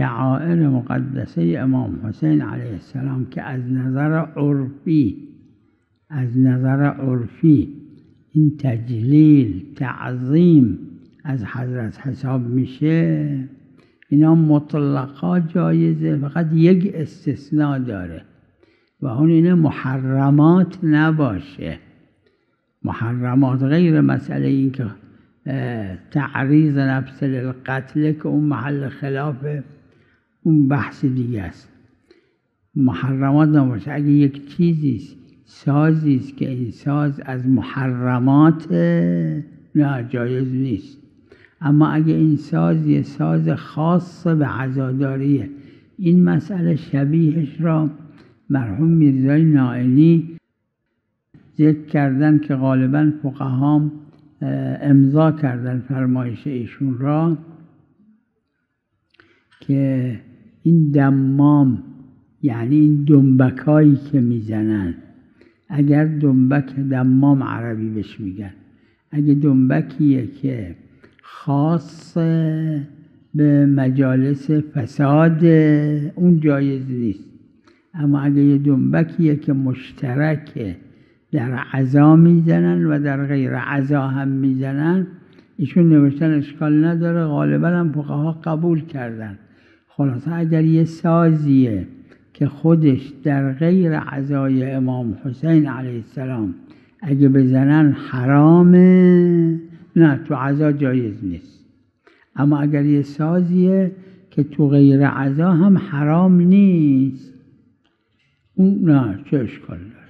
شعائر مقدسه امام حسین علیه السلام که از نظر عرفی این تجلیل تعظیم از حضرت حساب میشه، اینا مطلقا جایزه، فقط یک استثناء داره و اون اینه محرمات نباشه. محرمات غیر مسئله این که تعریض نفس للقتل که اون محل خلاف اون بحث دیگه است. محرمات نباشه. اگه یک چیزی سازی است که این ساز از محرمات، نه جایز نیست. اما اگه این ساز یه ساز خاص به عزاداریه، این مسئله شبیهش را مرحوم میرزای نائینی ذکر کردن که غالباً فقهام امضا کردن فرمایش ایشون را که این دمام، یعنی این دنبکایی که میزنن، اگر دنبک دمام عربی بهش میگن، اگه دنبکیه که خاص به مجالس فساد اون جایز نیست. اما اگه یه دنبکیه که مشترکه در عزا میزنن و در غیر عزا هم میزنن، ایشون نوشتن اشکال نداره، غالبا هم فقها قبول کردن. خلاصه اگر یه سازیه که خودش در غیر عزای امام حسین علیه السلام اگه بزنن حرامه، نه تو عزا جایز نیست. اما اگر یه سازیه که تو غیر عزا هم حرام نیست، اون نه، چه اشکال داره.